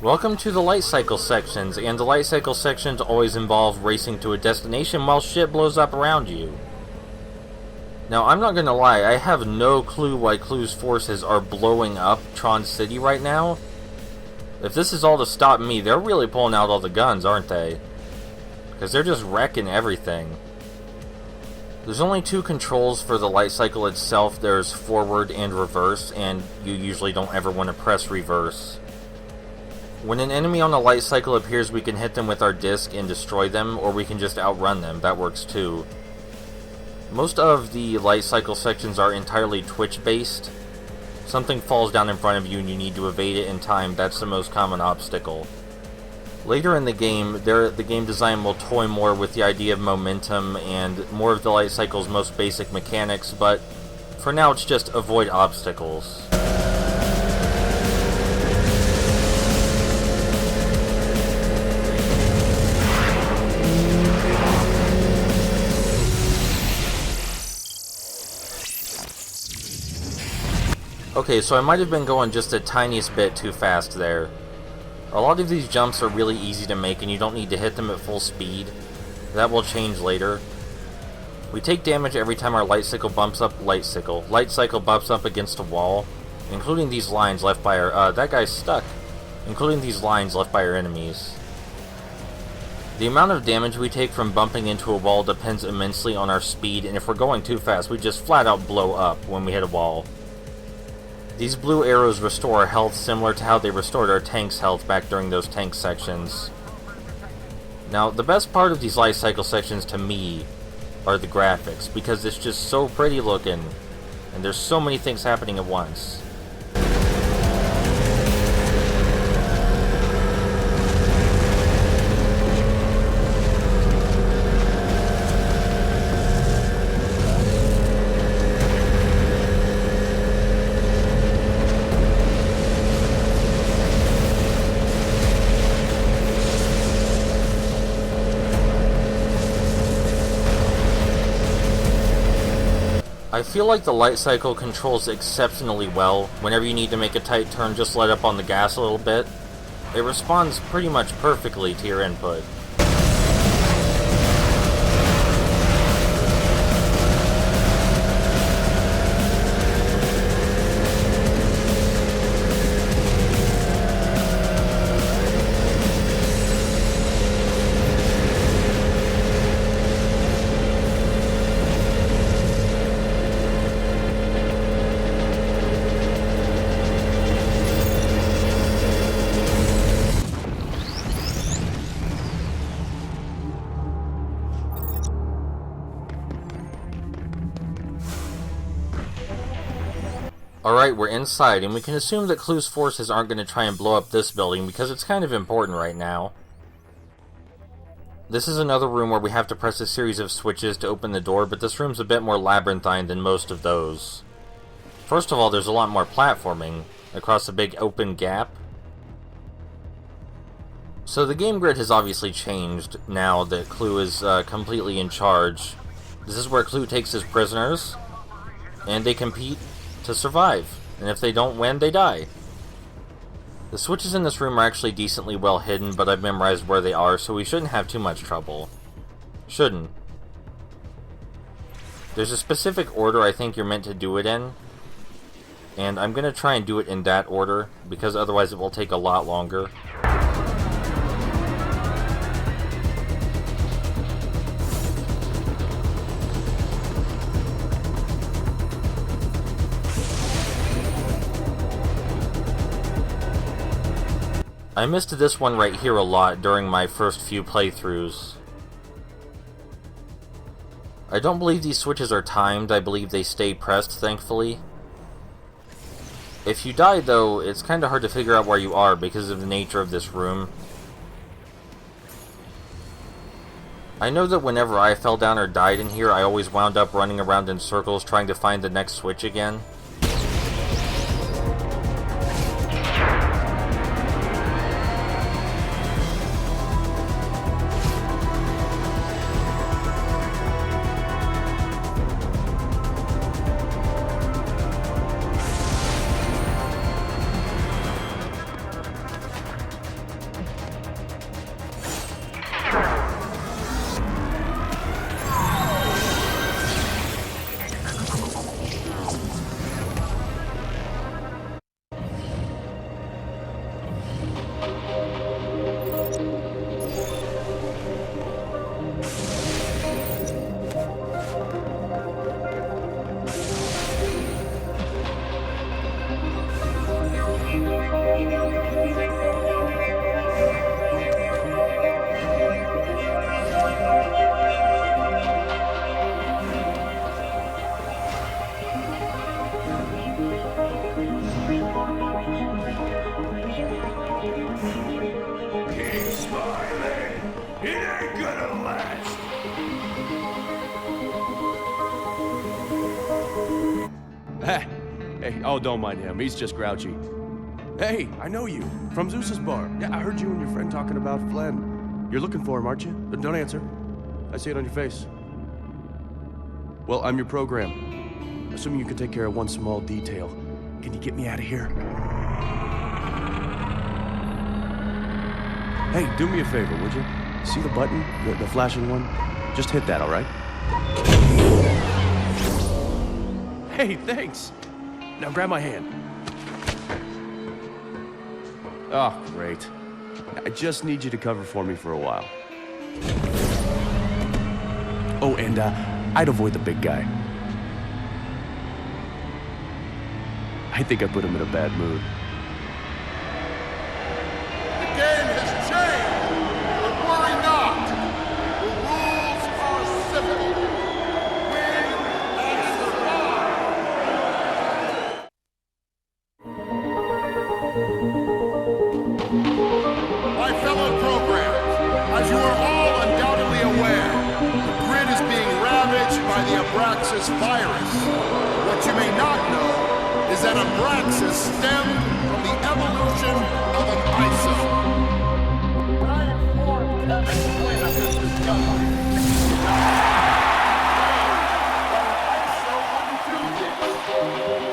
Welcome to the light cycle sections, and the light cycle sections always involve racing to a destination while shit blows up around you. Now, I'm not gonna lie, I have no clue why Clue's forces are blowing up Tron City right now. If this is all to stop me, they're really pulling out all the guns, aren't they? Because they're just wrecking everything. There's only two controls for the light cycle itself. There's forward and reverse, and you usually don't ever want to press reverse. When an enemy on the light cycle appears, we can hit them with our disc and destroy them, or we can just outrun them. That works too. Most of the light cycle sections are entirely twitch based. Something falls down in front of you and you need to evade it in time. That's the most common obstacle. Later in the game, the game design will toy more with the idea of momentum and more of the light cycle's most basic mechanics, but for now it's just avoid obstacles. Okay, so I might have been going just the tiniest bit too fast there. A lot of these jumps are really easy to make and you don't need to hit them at full speed. That will change later. We take damage every time our light cycle bumps up against a wall, including these lines left by our that guy's stuck. Including these lines left by our enemies. The amount of damage we take from bumping into a wall depends immensely on our speed, and if we're going too fast, we just flat out blow up when we hit a wall. These blue arrows restore our health similar to how they restored our tank's health back during those tank sections. Now, the best part of these light cycle sections to me are the graphics, because it's just so pretty looking, and there's so many things happening at once. I feel like the light cycle controls exceptionally well. Whenever you need to make a tight turn, just let up on the gas a little bit. It responds pretty much perfectly to your input. Alright, we're inside, and we can assume that Clue's forces aren't going to try and blow up this building because it's kind of important right now. This is another room where we have to press a series of switches to open the door, but this room's a bit more labyrinthine than most of those. First of all, there's a lot more platforming across a big open gap. So the game grid has obviously changed now that Clue is completely in charge. This is where Clue takes his prisoners, and they compete to survive, and if they don't win, they die. The switches in this room are actually decently well hidden, but I've memorized where they are, so we shouldn't have too much trouble. Shouldn't. There's a specific order I think you're meant to do it in, and I'm gonna try and do it in that order, because otherwise it will take a lot longer. I missed this one right here a lot during my first few playthroughs. I don't believe these switches are timed, I believe they stay pressed, thankfully. If you die though, it's kinda hard to figure out where you are because of the nature of this room. I know that whenever I fell down or died in here, I always wound up running around in circles trying to find the next switch again. Hey, oh, don't mind him. He's just grouchy. Hey, I know you. From Zeus's bar. Yeah, I heard you and your friend talking about Flynn. You're looking for him, aren't you? Don't answer. I see it on your face. Well, I'm your program. Assuming you can take care of one small detail. Can you get me out of here? Hey, do me a favor, would you? See the button? The flashing one? Just hit that, all right? Hey, thanks. Now grab my hand. Oh, great. I just need you to cover for me for a while. Oh, and I'd avoid the big guy. I think I put him in a bad mood. The game has changed, but worry not. The rules are simple. Win and survive. My fellow programmers, as you are all undoubtedly aware, the grid is being ravaged by the Abraxas virus. What you may not know is that Abraxas stemmed from the evolution of an ISO. I informed Kevin Flynn of this discovery. ISO wouldn't do this.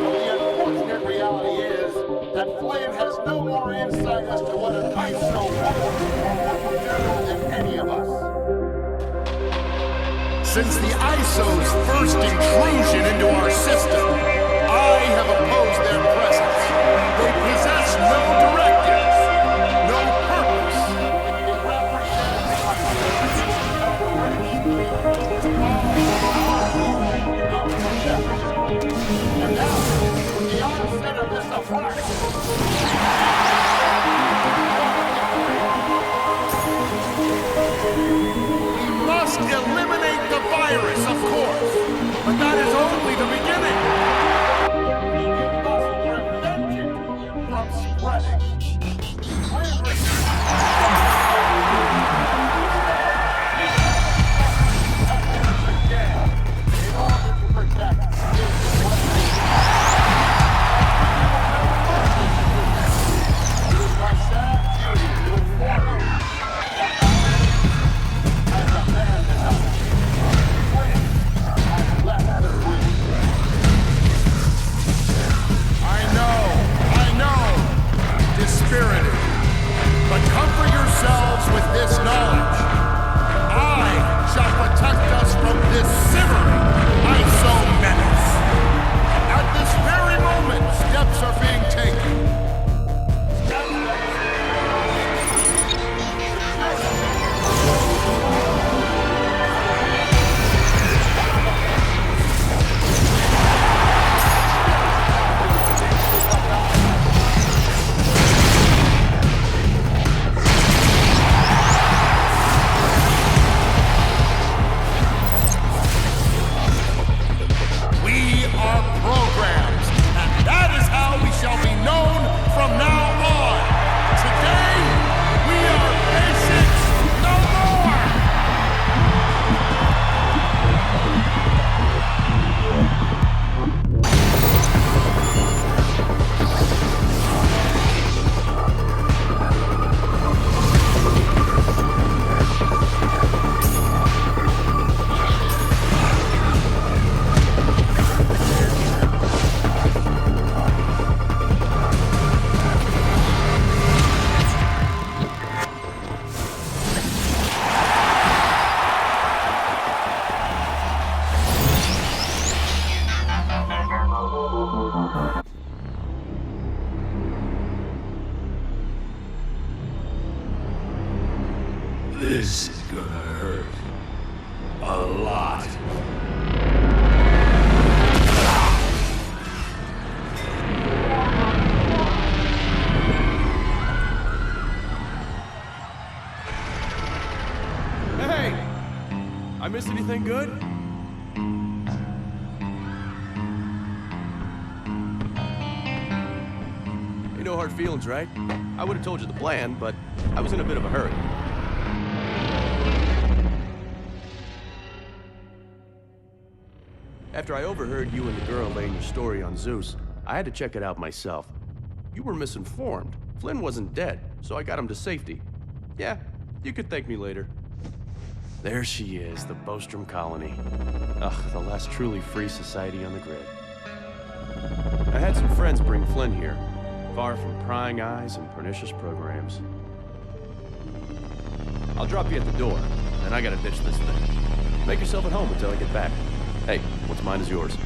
But the unfortunate reality is that Flynn has no more insight as to what an ISO would do than any of us. Since the ISO's first intrusion into our system, I have opposed their presence. They possess no directives, no purpose. They represent and now, with the onset of this abraxas, we must eliminate the virus, of course, but that is only the beginning. But comfort yourselves with this knowledge. I shall protect us from this simmering ISO menace. At this very moment, steps are being taken. We are programs, and that is how we shall be known This is gonna hurt. A lot. Hey! I missed anything good? Ain't no hard feelings, right? I would have told you the plan, but I was in a bit of a hurry. After I overheard you and the girl laying your story on Zeus, I had to check it out myself. You were misinformed. Flynn wasn't dead, so I got him to safety. Yeah, you could thank me later. There she is, the Bostrom colony. Ugh, the last truly free society on the grid. I had some friends bring Flynn here, far from prying eyes and pernicious programs. I'll drop you at the door, and I gotta ditch this thing. Make yourself at home until I get back. Hey, what's mine is yours.